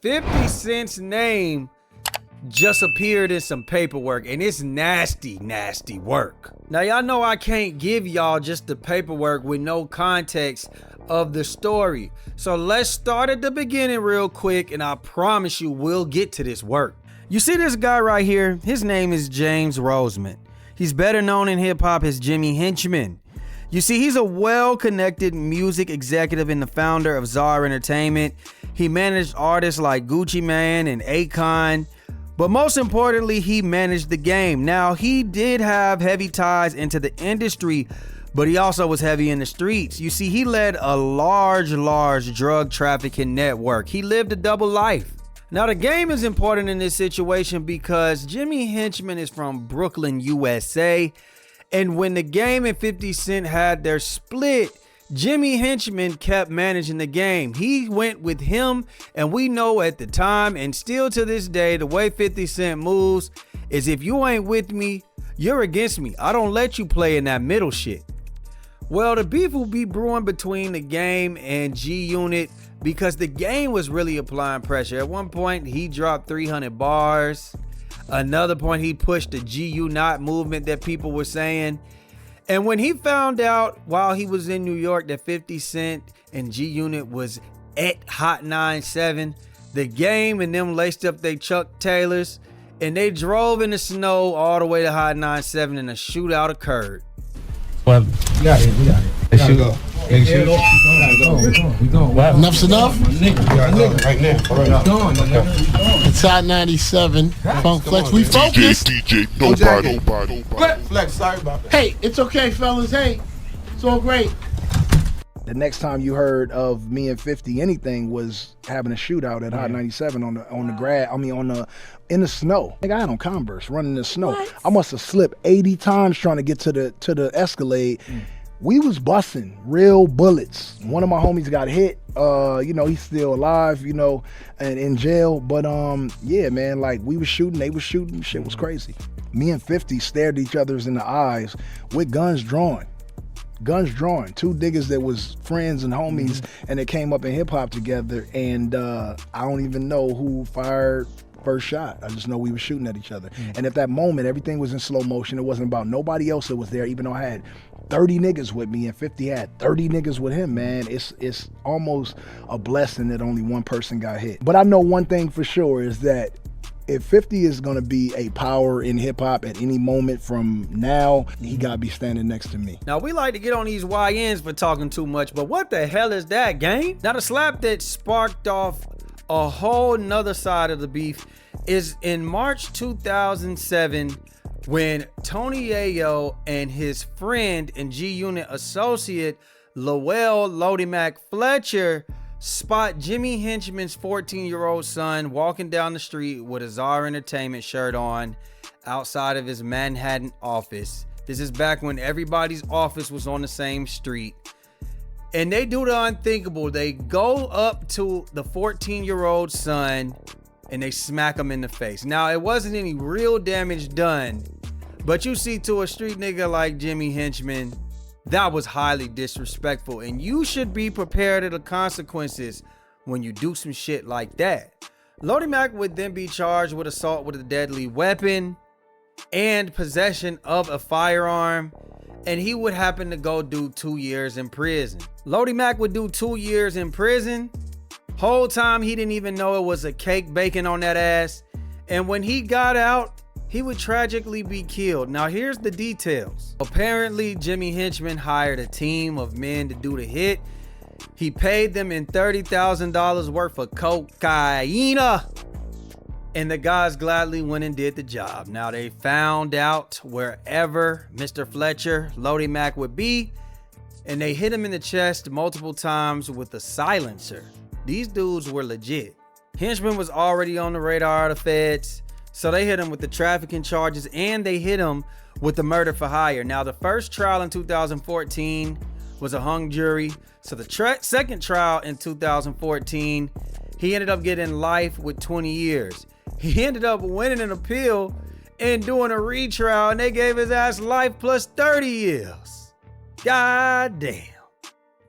50 Cent's name just appeared in some paperwork, and it's nasty, nasty work. Now, y'all know I can't give y'all just the paperwork with no context of the story. So let's start at the beginning real quick, and I promise you we'll get to this work. You see this guy right here? His name is James Roseman. He's better known in hip hop as Jimmy Henchman. You see, he's a well-connected music executive and the founder of Czar Entertainment. He managed artists like Gucci Mane and Akon, but most importantly, he managed the game. Now, he did have heavy ties into the industry, but he also was heavy in the streets. You see, he led a large drug trafficking network. He lived a double life. Now, the game is important in this situation because Jimmy Henchman is from Brooklyn, USA. And when the game and 50 Cent had their split, Jimmy Henchman kept managing the game. He went with him, and we know at the time and still to this day, the way 50 Cent moves is if you ain't with me, you're against me. I don't let you play in that middle shit. Well, the beef will be brewing between the game and G-Unit because the game was really applying pressure. At one point, he dropped 300 bars. Another point, he pushed the G-Unit movement that people were saying. And when he found out while he was in New York that 50 Cent and G-Unit was at Hot 97, the game and them laced up their Chuck Taylors and they drove in the snow all the way to Hot 97 and a shootout occurred. Well, we got it. Let's shoot. Go. We going. Enough's enough? Right now. It's Hot 97. Funk Flex. We focus. Nobody. Flex, sorry about that. Hey, it's okay, fellas. Hey, it's all great. The next time you heard of me and 50 anything was having a shootout at Hot 97 in the snow. Nigga, I had on Converse running in the snow. What? I must have slipped 80 times trying to get to the Escalade. We was busting real bullets. One of my homies got hit. He's still alive, and in jail. But yeah, man, like we was shooting, they was shooting. Shit was crazy. Me and 50 stared each other in the eyes with guns drawn. Two niggas that was friends and homies, and they came up in hip hop together. And I don't even know who fired first shot. I just know we were shooting at each other. And at that moment, everything was in slow motion. It wasn't about nobody else that was there, even though I had 30 niggas with me and 50 had 30 niggas with him, man. It's almost a blessing that only one person got hit. But I know one thing for sure is that if 50 is gonna be a power in hip hop at any moment from now, he gotta be standing next to me. Now, we like to get on these YNs for talking too much, but what the hell is that, gang? Now, the slap that sparked off a whole nother side of the beef is in March 2007 when Tony Yayo and his friend and G-Unit associate Lowell Lodi Mac Fletcher spot Jimmy Henchman's 14-year-old son walking down the street with a Czar Entertainment shirt on outside of his Manhattan office. This is back when everybody's office was on the same street. And they do the unthinkable. They go up to the 14-year-old son and they smack him in the face. Now, it wasn't any real damage done, but you see, to a street nigga like Jimmy Henchman, that was highly disrespectful, and you should be prepared of the consequences when you do some shit like that. Lodi Mac would then be charged with assault with a deadly weapon and possession of a firearm, and he would happen to go do 2 years in prison. Lodi Mac would do 2 years in prison. Whole time he didn't even know it was a cake baking on that ass, and when he got out, he would tragically be killed. Now, here's the details. Apparently, Jimmy Henchman hired a team of men to do the hit. He paid them in $30,000 worth of cocaine, and the guys gladly went and did the job. Now, they found out wherever Mr. Fletcher, Lodi Mac, would be, and they hit him in the chest multiple times with a silencer. These dudes were legit. Henchman was already on the radar of the feds, so they hit him with the trafficking charges and they hit him with the murder for hire. Now, the first trial in 2014 was a hung jury. So the second trial in 2014, he ended up getting life with 20 years. He ended up winning an appeal and doing a retrial, and they gave his ass life plus 30 years. God damn.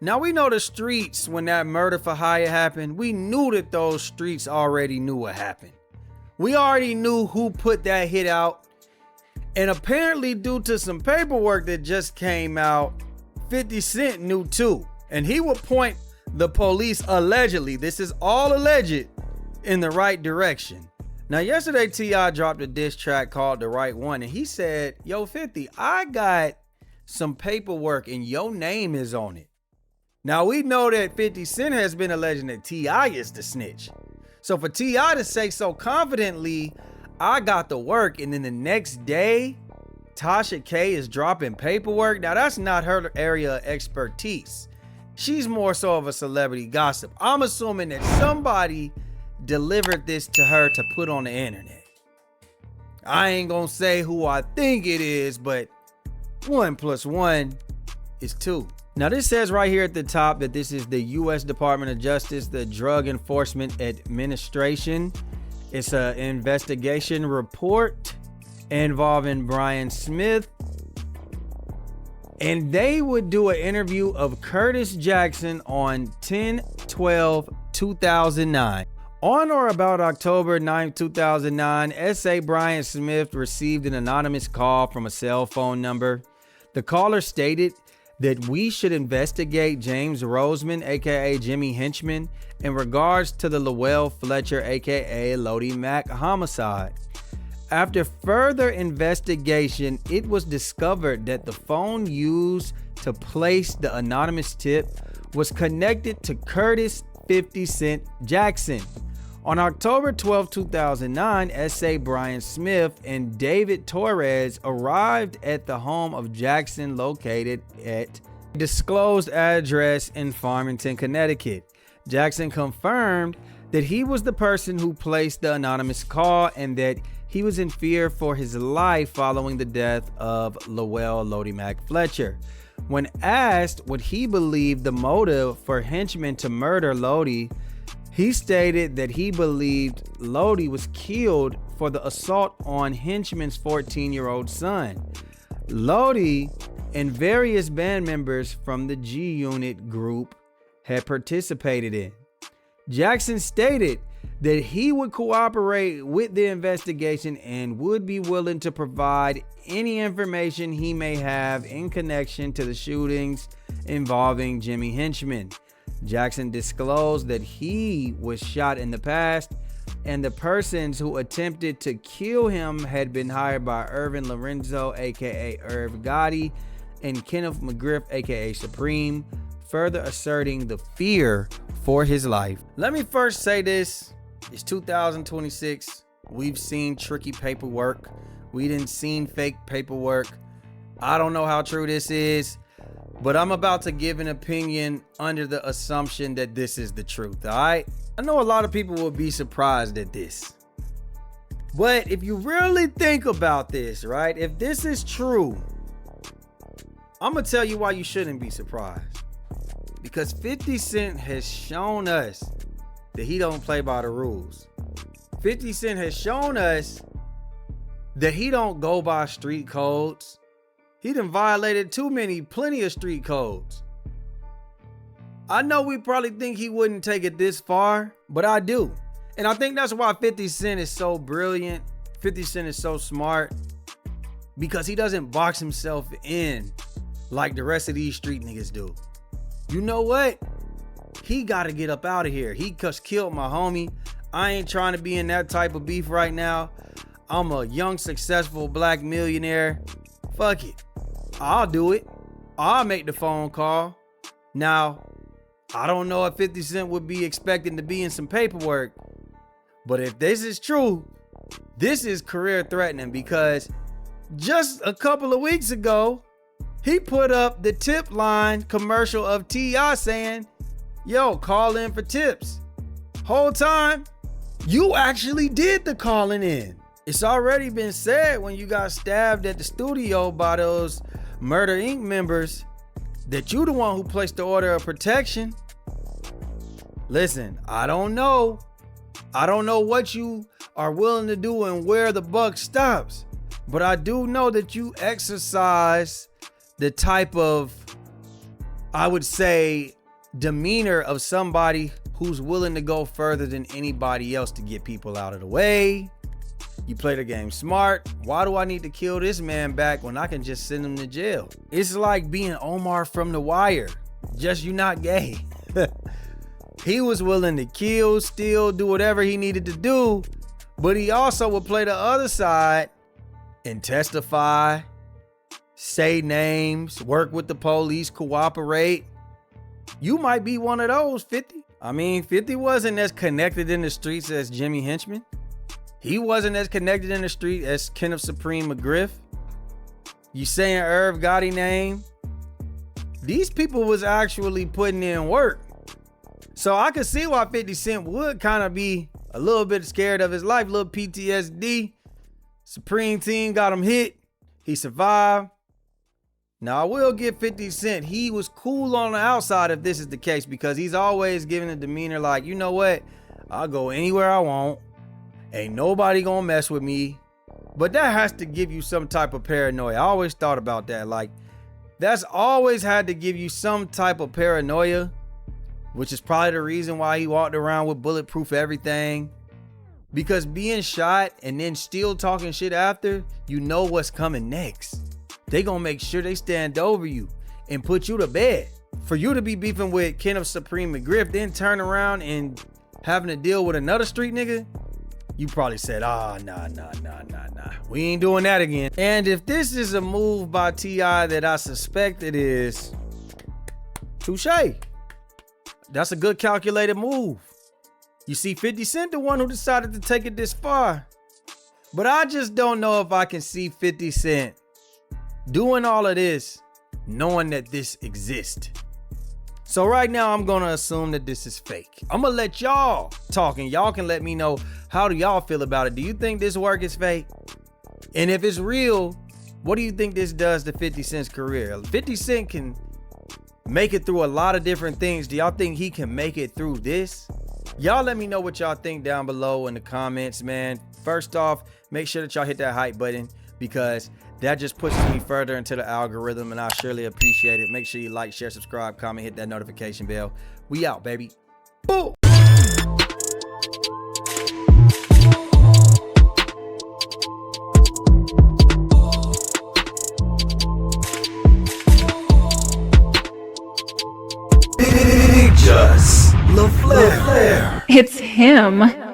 Now we know the streets, when that murder for hire happened, we knew that those streets already knew what happened. We already knew who put that hit out. And apparently due to some paperwork that just came out, 50 Cent knew too. And he would point the police, allegedly, this is all alleged, in the right direction. Now yesterday T.I. dropped a diss track called The Right One, and he said, yo 50, I got some paperwork and your name is on it. Now we know that 50 Cent has been alleging that T.I. is the snitch. So for T.I. to say so confidently, I got the work, and then the next day, Tasha K is dropping paperwork. Now that's not her area of expertise. She's more so of a celebrity gossip. I'm assuming that somebody delivered this to her to put on the internet. I ain't gonna say who I think it is, but 1 + 1 is 2. Now this says right here at the top that this is the U.S. Department of Justice, the Drug Enforcement Administration. It's an investigation report involving Brian Smith. And they would do an interview of Curtis Jackson on 10/12/2009. On or about October 9, 2009, S.A. Brian Smith received an anonymous call from a cell phone number. The caller stated that we should investigate James Roseman, aka Jimmy Henchman, in regards to the Lowell Fletcher, aka Lodi Mack homicide. After further investigation, it was discovered that the phone used to place the anonymous tip was connected to Curtis 50 Cent Jackson. On October 12, 2009, S.A. Brian Smith and David Torres arrived at the home of Jackson located at a disclosed address in Farmington, Connecticut. Jackson confirmed that he was the person who placed the anonymous call and that he was in fear for his life following the death of Lowell Lodi Mack Fletcher. When asked what he believed the motive for Henchman to murder Lodi, he stated that he believed Lodi was killed for the assault on Henchman's 14-year-old son. Lodi and various band members from the G-Unit group had participated in. Jackson stated that he would cooperate with the investigation and would be willing to provide any information he may have in connection to the shootings involving Jimmy Henchman. Jackson disclosed that he was shot in the past and the persons who attempted to kill him had been hired by Irvin Lorenzo, aka Irv Gotti, and Kenneth McGriff, aka Supreme, further asserting the fear for his life. Let me first say this. It's 2026. We've seen tricky paperwork. We didn't seen fake paperwork. I don't know how true this is, but I'm about to give an opinion under the assumption that this is the truth, all right? I know a lot of people will be surprised at this. But if you really think about this, right? If this is true, I'm gonna tell you why you shouldn't be surprised. Because 50 Cent has shown us that he don't play by the rules. 50 Cent has shown us that he don't go by street codes. He done violated plenty of street codes. I know we probably think he wouldn't take it this far, but I do. And I think that's why 50 Cent is so brilliant. 50 Cent is so smart, because he doesn't box himself in like the rest of these street niggas do. You know what? He gotta get up out of here. He just killed my homie. I ain't trying to be in that type of beef right now. I'm a young, successful black millionaire. Fuck it. I'll do it. I'll make the phone call. Now, I don't know if 50 Cent would be expecting to be in some paperwork, but if this is true, this is career threatening, because just a couple of weeks ago, he put up the tip line commercial of T.I. saying, yo, call in for tips. Whole time, you actually did the calling in. It's already been said when you got stabbed at the studio by those Murder Inc. members that you the one who placed the order of protection. Listen, I don't know. I don't know what you are willing to do and where the buck stops. But I do know that you exercise the type of I would say, demeanor of somebody who's willing to go further than anybody else to get people out of the way. You play the game smart. Why do I need to kill this man back when I can just send him to jail? It's like being Omar from The Wire, just you not gay. He was willing to kill, steal, do whatever he needed to do, but he also would play the other side and testify, say names, work with the police, cooperate. You might be one of those, 50. I mean, 50 wasn't as connected in the streets as Jimmy Henchman. He wasn't as connected in the street as Kenneth Supreme McGriff. You saying Irv Gotti name? These people was actually putting in work. So I could see why 50 Cent would kind of be a little bit scared of his life, little PTSD. Supreme team got him hit. He survived. Now I will give 50 Cent, he was cool on the outside if this is the case, because he's always giving a demeanor like, you know what? I'll go anywhere I want. Ain't nobody gonna mess with me. But that has to give you some type of paranoia. I always thought about that. Like, that's always had to give you some type of paranoia, which is probably the reason why he walked around with bulletproof everything. Because being shot and then still talking shit after, you know what's coming next. They gonna make sure they stand over you and put you to bed. For you to be beefing with Kenneth Supreme McGriff, then turn around and having to deal with another street nigga, you probably said, nah. We ain't doing that again. And if this is a move by T.I. that I suspect it is, touche. That's a good calculated move. You see, 50 Cent the one who decided to take it this far. But I just don't know if I can see 50 Cent doing all of this, knowing that this exists. So right now, I'm gonna assume that this is fake. I'm gonna let y'all talk, and y'all can let me know, how do y'all feel about it? Do you think this work is fake? And if it's real, what do you think this does to 50 Cent's career? 50 Cent can make it through a lot of different things. Do y'all think he can make it through this? Y'all let me know what y'all think down below in the comments, man. First off, make sure that y'all hit that hype button, because that just pushes me further into the algorithm, and I surely appreciate it. Make sure you like, share, subscribe, comment, hit that notification bell. We out, baby. Boom. IG-TheLaFlare. It's him.